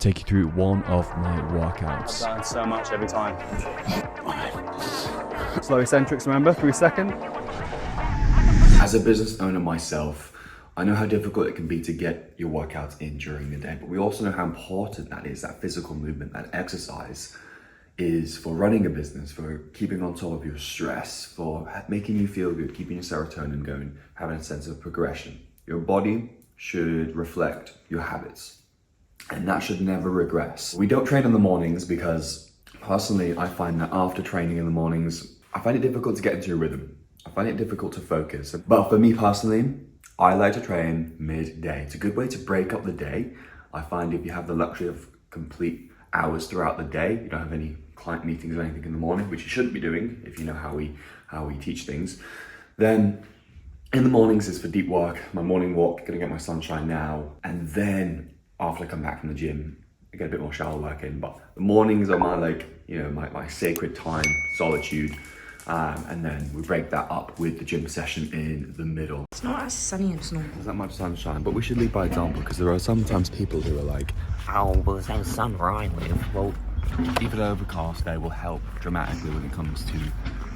take you through one of my workouts. I've done so much every time. Slow eccentrics, remember, 3 seconds. As a business owner myself, I know how difficult it can be to get your workouts in during the day, but we also know how important that is, that physical movement, that exercise is for running a business, for keeping on top of your stress, for making you feel good, keeping your serotonin going, having a sense of progression. Your body should reflect your habits, and that should never regress. We don't train in the mornings because personally, I find that after training in the mornings, I find it difficult to get into a rhythm. I find it difficult to focus. But for me personally, I like to train midday. It's a good way to break up the day. I find if you have the luxury of complete hours throughout the day, you don't have any client meetings or anything in the morning, which you shouldn't be doing if you know how we teach things, then in the mornings is for deep work. My morning walk, gonna get my sunshine now, and then after I come back from the gym, I get a bit more shower work in. But the mornings are my my sacred time, solitude. And then we break that up with the gym session in the middle. It's not as sunny and snow. There's not much sunshine, but we should lead by example because there are sometimes people who are like, oh, well, there's no sun where I live. Well, even an overcast day will help dramatically when it comes to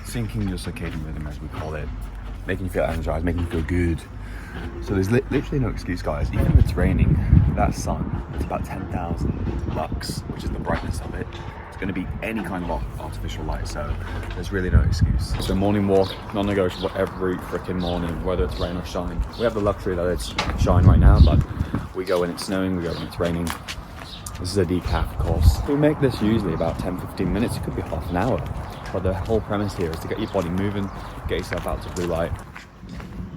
syncing your circadian rhythm, as we call it, making you feel energized, making you feel good. So there's literally no excuse, guys. Even if it's raining, that sun, it's about 10,000 lux, which is the brightness of it. It's going to be any kind of artificial light, so there's really no excuse. So morning walk, non-negotiable every freaking morning, whether it's rain or shine. We have the luxury that it's shine right now, but we go when it's snowing, we go when it's raining. This is a decaf, of course. We make this usually about 10-15 minutes, it could be half an hour. But the whole premise here is to get your body moving, get yourself out to blue light.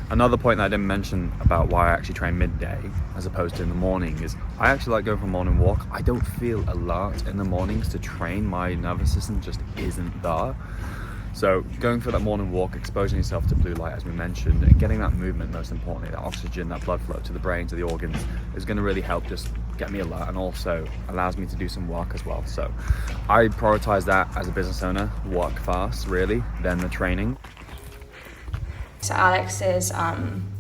Another point that I didn't mention about why I actually train midday as opposed to in the morning is I actually like going for a morning walk. I don't feel alert in the mornings to train. My nervous system just isn't there. So going for that morning walk, exposing yourself to blue light, as we mentioned, and getting that movement, most importantly, that oxygen, that blood flow to the brain, to the organs, is going to really help just get me alert and also allows me to do some work as well. So I prioritize that as a business owner, work first, really, then the training. So Alex is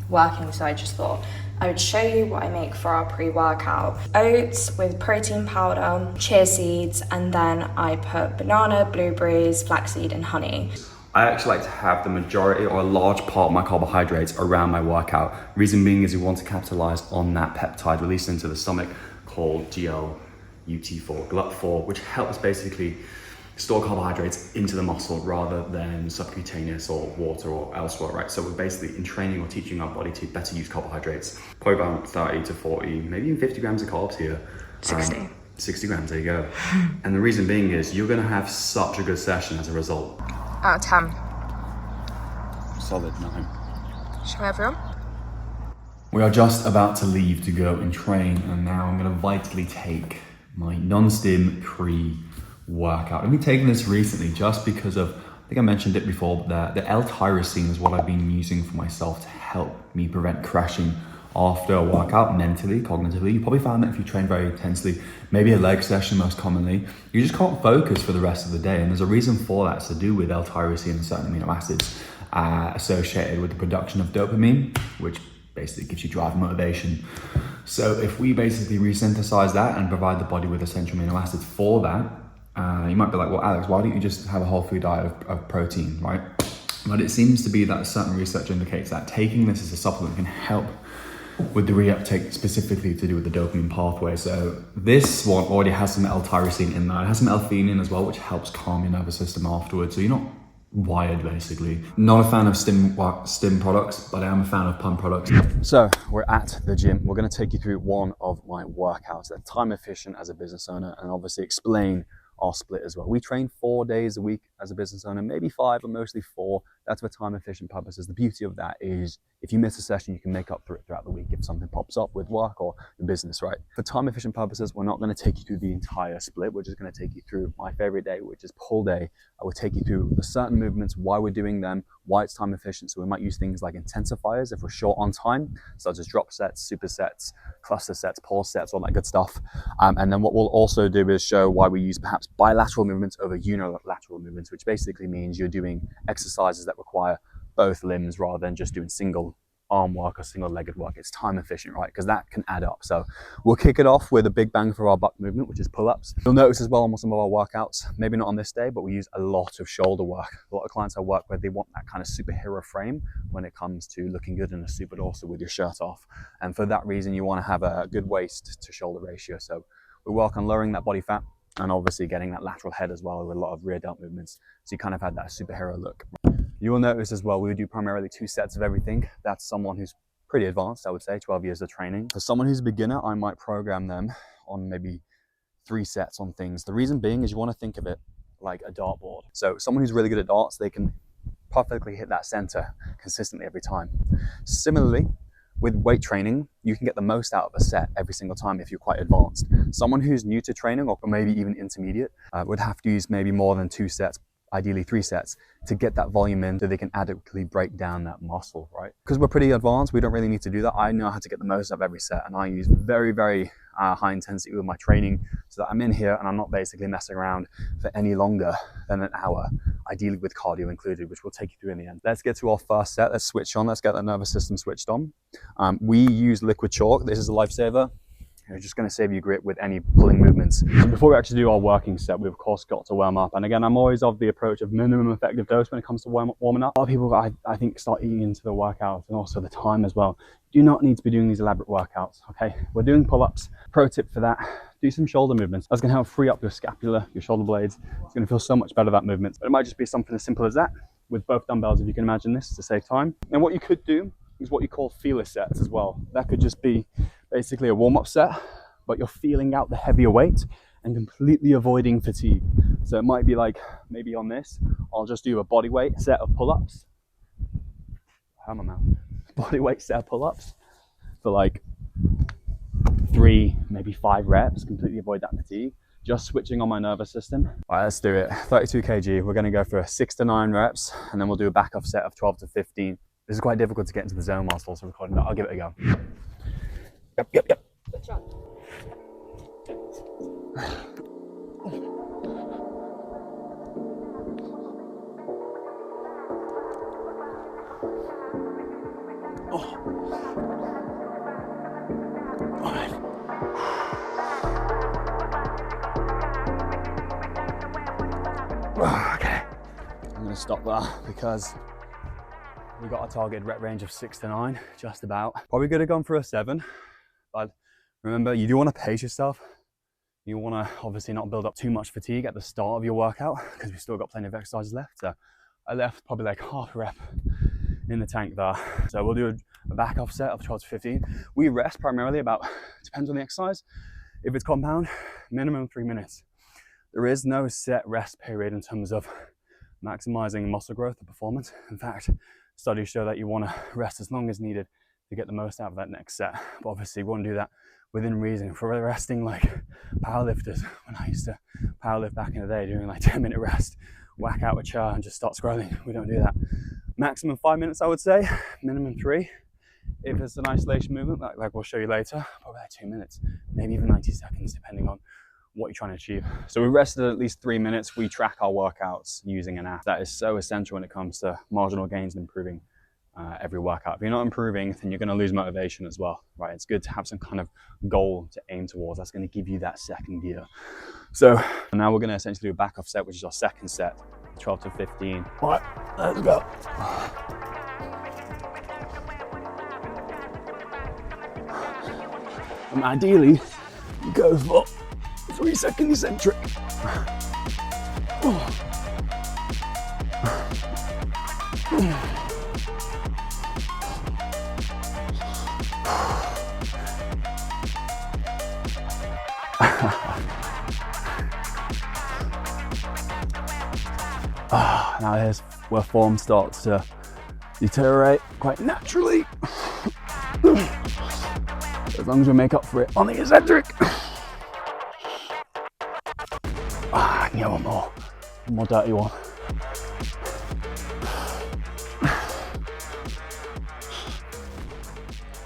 working, so I just thought I would show you what I make for our pre-workout. Oats with protein powder, chia seeds, and then I put banana, blueberries, flaxseed, and honey. I actually like to have the majority or a large part of my carbohydrates around my workout. Reason being is we want to capitalize on that peptide released into the stomach called GLUT4, GLUT4, which helps basically store carbohydrates into the muscle rather than subcutaneous or water or elsewhere, right? So we're basically in training or teaching our body to better use carbohydrates. Probably about 30 to 40, maybe even 50 grams of carbs here. 60. 60 grams, there you go. And the reason being is you're gonna have such a good session as a result. Out of 10. Solid 9. Show everyone. We are just about to leave to go and train, and now I'm gonna vitally take my non-stim pre-workout. I've been taking this recently just because of, I think I mentioned it before, but the L-tyrosine is what I've been using for myself to help me prevent crashing after a workout mentally, cognitively. You probably found that if you train very intensely, maybe a leg session most commonly, you just can't focus for the rest of the day. And there's a reason for that. It's to do with L-tyrosine and certain amino acids associated with the production of dopamine, which basically gives you drive and motivation. So if we basically resynthesize that and provide the body with essential amino acids for that, you might be like, well, Alex, why don't you just have a whole food diet of protein, right? But it seems to be that certain research indicates that taking this as a supplement can help with the reuptake, specifically to do with the dopamine pathway. So this one already has some L-tyrosine in there. It has some L-theanine as well, which helps calm your nervous system afterwards. So you're not wired, basically. Not a fan of stim products, but I am a fan of pump products. So we're at the gym. We're going to take you through one of my workouts that are time efficient as a business owner and obviously explain our split as well. We train 4 days a week as a business owner, maybe 5, but mostly 4. That's for time efficient purposes. The beauty of that is if you miss a session, you can make up for it throughout the week if something pops up with work or the business, right? For time efficient purposes, we're not going to take you through the entire split. We're just going to take you through my favorite day, which is pull day. I will take you through the certain movements, why we're doing them, why it's time efficient. So we might use things like intensifiers if we're short on time, such as drop sets, supersets, cluster sets, pause sets, all that good stuff. And then what we'll also do is show why we use perhaps bilateral movements over unilateral movements, which basically means you're doing exercises that require both limbs rather than just doing single arm work or single-legged work. It's time efficient, right? Because that can add up. So we'll kick it off with a big bang for our buck movement, which is pull-ups. You'll notice as well on some of our workouts, maybe not on this day, but we use a lot of shoulder work. A lot of clients I work with, they want that kind of superhero frame when it comes to looking good in a suit, but also with your shirt off. And for that reason, you want to have a good waist to shoulder ratio. So we work on lowering that body fat and obviously getting that lateral head as well with a lot of rear delt movements. So you kind of had that superhero look. You will notice as well, we do primarily 2 sets of everything. That's someone who's pretty advanced, I would say, 12 years of training. For someone who's a beginner, I might program them on maybe 3 sets on things. The reason being is you want to think of it like a dartboard. So someone who's really good at darts, they can perfectly hit that center consistently every time. Similarly, with weight training, you can get the most out of a set every single time if you're quite advanced. Someone who's new to training or maybe even intermediate would have to use maybe more than 2 sets, ideally 3 sets, to get that volume in so they can adequately break down that muscle, right? Because we're pretty advanced, we don't really need to do that. I know how to get the most out of every set, and I use very, very high intensity with my training so that I'm in here and I'm not basically messing around for any longer than an hour, ideally with cardio included, which we'll take you through in the end. Let's get to our first set. Let's switch on. Let's get the nervous system switched on. We use liquid chalk. This is a lifesaver. It's just going to save you grip with any pulling movements. So before we actually do our working set, we've of course got to warm up. And again, I'm always of the approach of minimum effective dose when it comes to warming up. A lot of people, I think, start eating into the workout and also the time as well. You do not need to be doing these elaborate workouts, okay? We're doing pull-ups. Pro tip for that, do some shoulder movements. That's going to help free up your scapula, your shoulder blades. It's going to feel so much better, that movement. But it might just be something as simple as that with both dumbbells, if you can imagine this, to save time. And what you could do is what you call feeler sets as well. That could just be basically a warm-up set, but you're feeling out the heavier weight and completely avoiding fatigue. So it might be like, maybe on this, I'll just do a body weight set of pull-ups. How am I mouth? Body weight set of pull-ups for like 3, maybe 5 reps, completely avoid that fatigue. Just switching on my nervous system. All right, let's do it. 32 kg, we're gonna go for 6 to 9 reps, and then we'll do a back off set of 12 to 15. This is quite difficult to get into the zone whilst also recording, but I'll give it a go. Yep. Good job. Okay, I'm gonna stop there because we got a targeted rep range of 6 to 9, just about. Probably could have gone for a 7, but remember, you do want to pace yourself. You want to obviously not build up too much fatigue at the start of your workout because we've still got plenty of exercises left. So I left probably like half a rep in the tank there. So we'll do a back off set of 12 to 15. We rest primarily about, depends on the exercise. If it's compound, minimum 3 minutes. There is no set rest period in terms of maximizing muscle growth or performance. In fact, studies show that you want to rest as long as needed to get the most out of that next set. But obviously we want to do that within reason. For resting like powerlifters, when I used to powerlift back in the day, doing like 10-minute rest, whack out a chair and just start scrolling. We don't do that. Maximum 5 minutes, I would say, minimum 3. If it's an isolation movement, like we'll show you later, probably like 2 minutes, maybe even 90 seconds, depending on what you're trying to achieve. So we rested at least 3 minutes. We track our workouts using an app. That is so essential when it comes to marginal gains and improving every workout. If you're not improving, then you're going to lose motivation as well, right? It's good to have some kind of goal to aim towards. That's going to give you that second gear. So now we're going to essentially do a back off set, which is our second set, 12 to 15. All right, let's go. And ideally, go for 3-second eccentric. Now here's where form starts to deteriorate quite naturally. As long as we make up for it on the eccentric. I can get one more dirty one.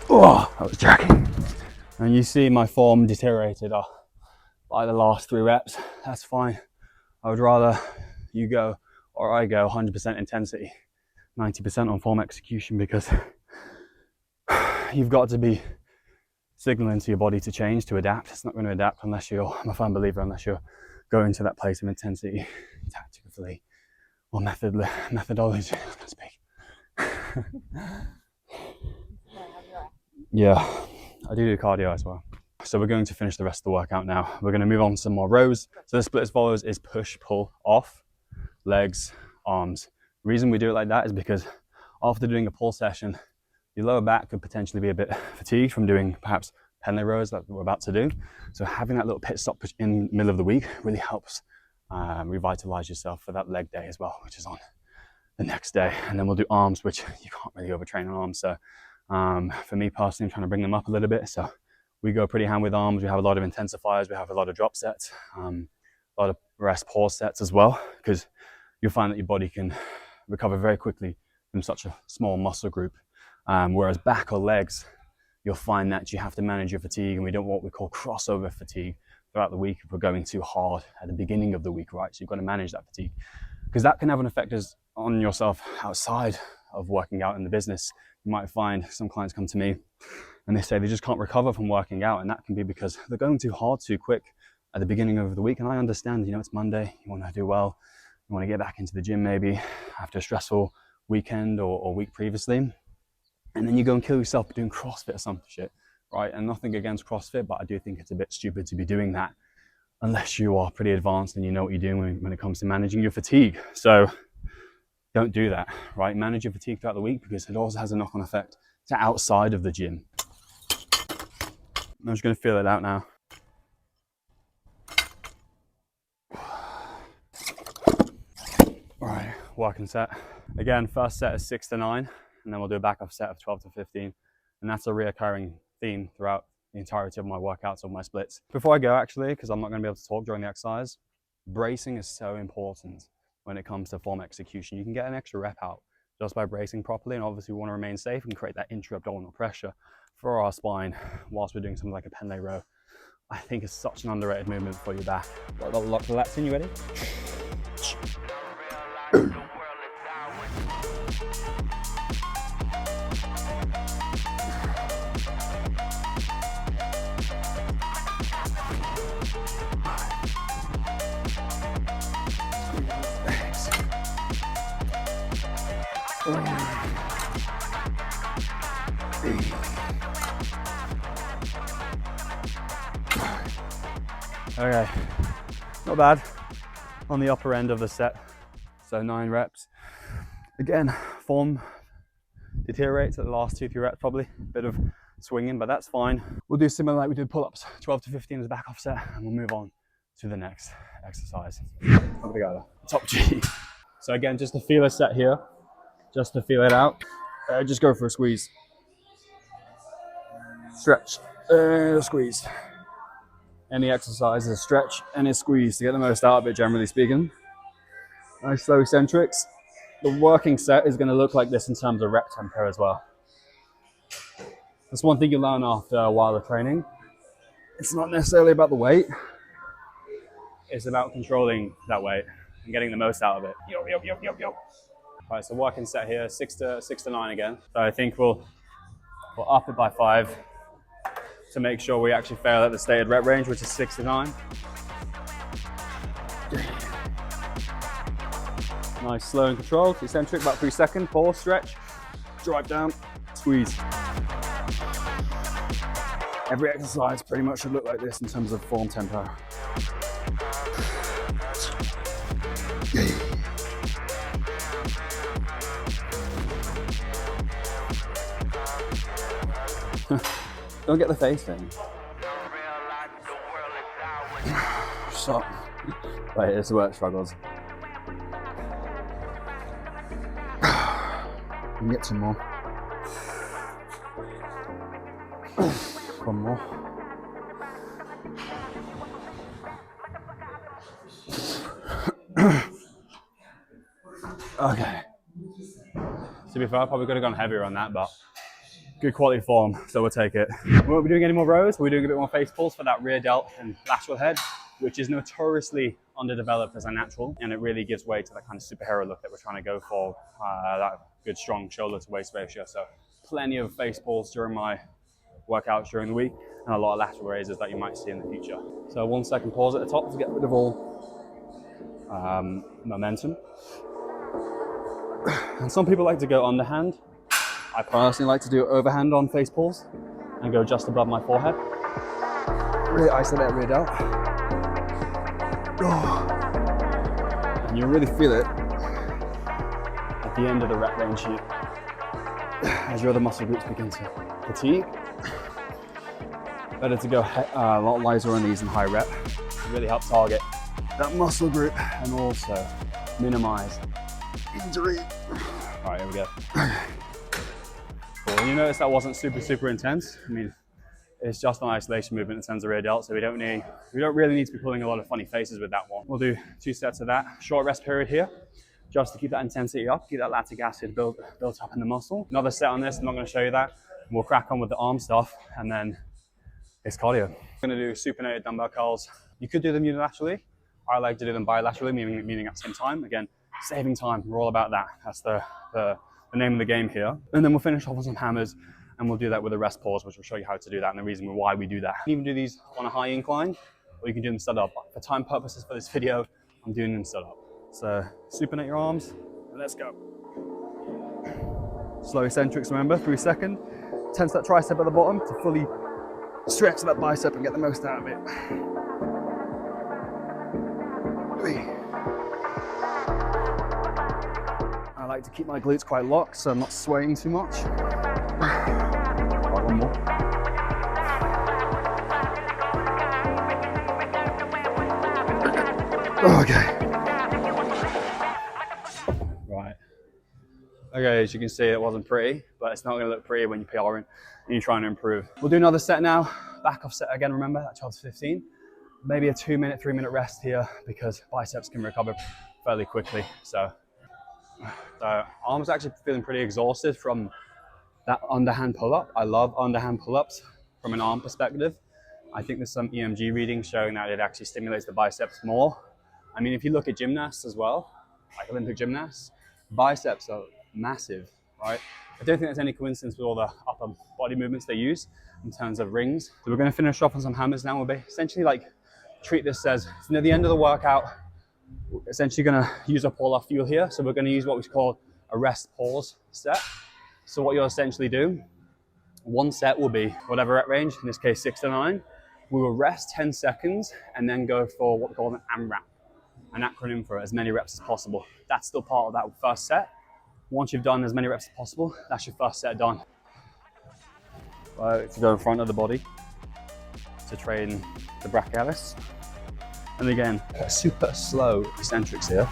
Oh, that was jacking. And you see my form deteriorated by the last 3 reps. That's fine. I would rather you go or I go 100% intensity, 90% on form execution, because you've got to be signaling to your body to change, to adapt. It's not going to adapt unless you're, I'm a firm believer, unless you're going to that place of intensity, tactically, or methodology, I can speak. Yeah, I do cardio as well. So we're going to finish the rest of the workout now. We're going to move on to some more rows. So the split as follows is push, pull, off, legs, arms. The reason we do it like that is because after doing a pull session, your lower back could potentially be a bit fatigued from doing perhaps Penley rows like we're about to do. So having that little pit stop in the middle of the week really helps revitalize yourself for that leg day as well, which is on the next day. And then we'll do arms, which you can't really overtrain on arms. So for me personally, I'm trying to bring them up a little bit. So we go pretty hand with arms. We have a lot of intensifiers. We have a lot of drop sets, a lot of rest pause sets as well, because you'll find that your body can recover very quickly from such a small muscle group. Whereas back or legs, you'll find that you have to manage your fatigue, and we don't want what we call crossover fatigue throughout the week if we're going too hard at the beginning of the week, right? So you've got to manage that fatigue, because that can have an effect on yourself outside of working out in the business. You might find some clients come to me and they say they just can't recover from working out, and that can be because they're going too hard too quick at the beginning of the week. And I understand, you know, it's Monday, you want to do well, you want to get back into the gym maybe after a stressful weekend or week previously, and then you go and kill yourself doing CrossFit or some shit, right? And nothing against CrossFit, but I do think it's a bit stupid to be doing that unless you are pretty advanced and you know what you're doing when it comes to managing your fatigue. So don't do that, right? Manage your fatigue throughout the week, because it also has a knock-on effect to outside of the gym. I'm just going to feel it out now. All right, working set. Again, first set is 6 to 9, and then we'll do a backup set of 12 to 15. And that's a reoccurring theme throughout the entirety of my workouts or my splits. Before I go, actually, because I'm not going to be able to talk during the exercise, bracing is so important when it comes to form execution. You can get an extra rep out just by bracing properly, and obviously we want to remain safe and create that intra-abdominal pressure for our spine whilst we're doing something like a Penley row. I think it's such an underrated movement for your back. Got the lats in, you ready? Okay, not bad on the upper end of the set, so 9 reps. Again, form deteriorates at the last 2-3 reps, probably a bit of swinging, but that's fine. We'll do similar like we did pull-ups, 12 to 15 as a back off set, and we'll move on to the next exercise. Obrigado. Top G. So again, just a feeler set here, just to feel it out. Just go for a squeeze. Stretch, squeeze. Any exercise is a stretch and a squeeze to get the most out of it, generally speaking. Nice slow eccentrics. The working set is going to look like this in terms of rep tempo as well. That's one thing you learn after a while of training. It's not necessarily about the weight. It's about controlling that weight and getting the most out of it. Yo, yo, yo, yo, yo. All right, so working set here, 6 to 9 again. So I think we'll up it by 5 to make sure we actually fail at the stated rep range, which is 6 to 9. Nice, slow and controlled, eccentric, about 3 seconds, pause, stretch, drive down, squeeze. Every exercise pretty much should look like this in terms of form tempo. Don't get the face thing. Stop. Right, it's the work struggles. We can get some more. One more. Okay. To be fair, I probably could have gone heavier on that, but good quality form, so we'll take it. We won't be doing any more rows. We're doing a bit more face pulls for that rear delt and lateral head, which is notoriously underdeveloped as a natural, and it really gives way to that kind of superhero look that we're trying to go for, that good strong shoulder to waist ratio. So plenty of face pulls during my workouts during the week, and a lot of lateral raises that you might see in the future. So 1 second pause at the top to get rid of all momentum. And some people like to go underhand. I personally like to do overhand on face pulls and go just above my forehead. Really isolate that rear out. And you really feel it at the end of the rep range here as your other muscle groups begin to fatigue. Better to go a lot lighter on these in high rep to really help target that muscle group and also minimize injury. All right, here we go. Cool. You notice that wasn't super intense. I mean, it's just an isolation movement in terms of rear delt, so we don't really need to be pulling a lot of funny faces with that one. We'll do 2 sets of that. Short rest period here, just to keep that intensity up, keep that lactic acid built up in the muscle. Another set on this, I'm not gonna show you that. We'll crack on with the arm stuff, and then it's cardio. I'm gonna do supinated dumbbell curls. You could do them unilaterally. I like to do them bilaterally, meaning at the same time. Again, saving time, we're all about that. That's the name of the game here. And then we'll finish off on some hammers, and we'll do that with a rest pause, which will show you how to do that and the reason why we do that. You can even do these on a high incline, or you can do them stood up. For time purposes for this video, I'm doing them stood up. So supinate your arms, and let's go. Slow eccentrics, remember, 3 seconds. Tense that tricep at the bottom to fully stretch that bicep and get the most out of it. 3. I like to keep my glutes quite locked so I'm not swaying too much. Right, one more. Okay. Right. Okay, as you can see, it wasn't pretty, but it's not going to look pretty when you're PRing and you're trying to improve. We'll do another set now. Back off set again, remember, that 12 to 15. Maybe a 2-minute, 3-minute rest here because biceps can recover fairly quickly. So arms actually feeling pretty exhausted from that underhand pull-up. I love underhand pull-ups from an arm perspective. I think there's some EMG readings showing that it actually stimulates the biceps more. I mean, if you look at gymnasts as well, like Olympic gymnasts, biceps are massive, right? I don't think there's any coincidence with all the upper body movements they use in terms of rings. So we're going to finish off on some hammers now. We'll be essentially like treat this as it's near the end of the workout. We're essentially going to use up all our fuel here. So we're going to use what we call a rest pause set. So what you'll essentially do, one set will be whatever rep range, in this case 6 to 9. We will rest 10 seconds and then go for what we call an AMRAP, an acronym for as many reps as possible. That's still part of that first set. Once you've done as many reps as possible, that's your first set done. To go in front of the body to train the brachialis. And again, super slow eccentrics here.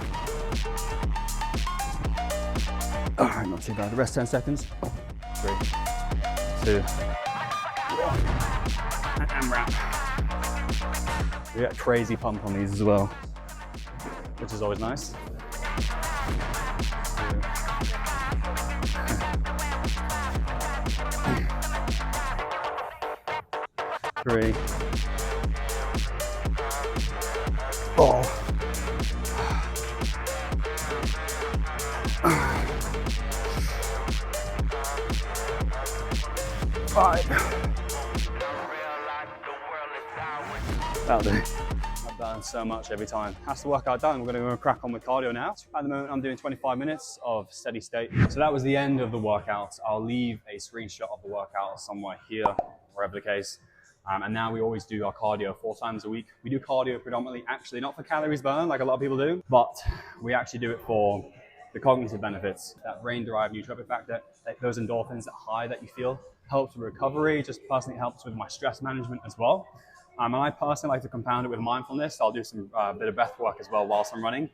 All right, not too bad. Rest 10 seconds. 3, 2, 1. And AMRAP. We get crazy pump on these as well, which is always nice. 3, 4. 5. That'll do. I've done so much every time. That's the workout done. We're going to go crack on with cardio now. At the moment, I'm doing 25 minutes of steady state. So that was the end of the workout. I'll leave a screenshot of the workout somewhere here, wherever the case. And now we always do our cardio 4 times a week. We do cardio predominantly, actually not for calories burned like a lot of people do, but we actually do it for the cognitive benefits, that brain-derived nootropic factor, those endorphins, that high that you feel, helps with recovery, just personally helps with my stress management as well. And I personally like to compound it with mindfulness. I'll do some bit of breath work as well whilst I'm running.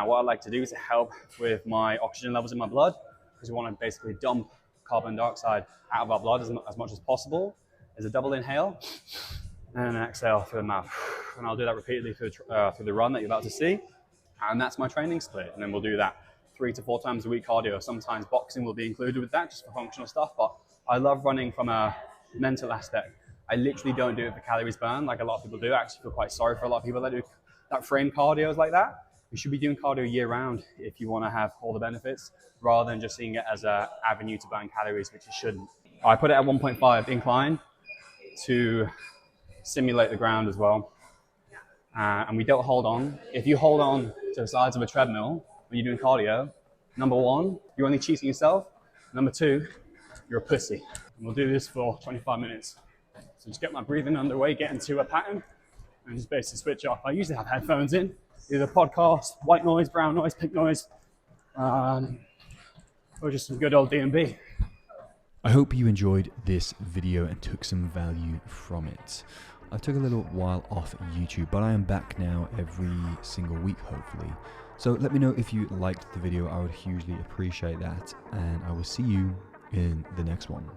What I like to do is to help with my oxygen levels in my blood, because we want to basically dump carbon dioxide out of our blood as much as possible. Is a double inhale and an exhale through the mouth. And I'll do that repeatedly through the run that you're about to see. And that's my training split. And then we'll do that 3 to 4 times a week cardio. Sometimes boxing will be included with that just for functional stuff, but I love running from a mental aspect. I literally don't do it for calories burned like a lot of people do. I actually feel quite sorry for a lot of people that do that frame cardios like that, You should be doing cardio year round if you want to have all the benefits, rather than just seeing it as an avenue to burn calories, which you shouldn't. I put it at 1.5 incline to simulate the ground as well. And we don't hold on. If you hold on to the sides of a treadmill when you're doing cardio, number one, you're only cheating yourself. Number two, you're a pussy. And we'll do this for 25 minutes. So just get my breathing underway, get into a pattern, and just basically switch off. I usually have headphones in, either podcast, white noise, brown noise, pink noise, or just some good old D&B. I hope you enjoyed this video and took some value from it. I took a little while off YouTube, but I am back now every single week, hopefully. So let me know if you liked the video. I would hugely appreciate that, and I will see you in the next one.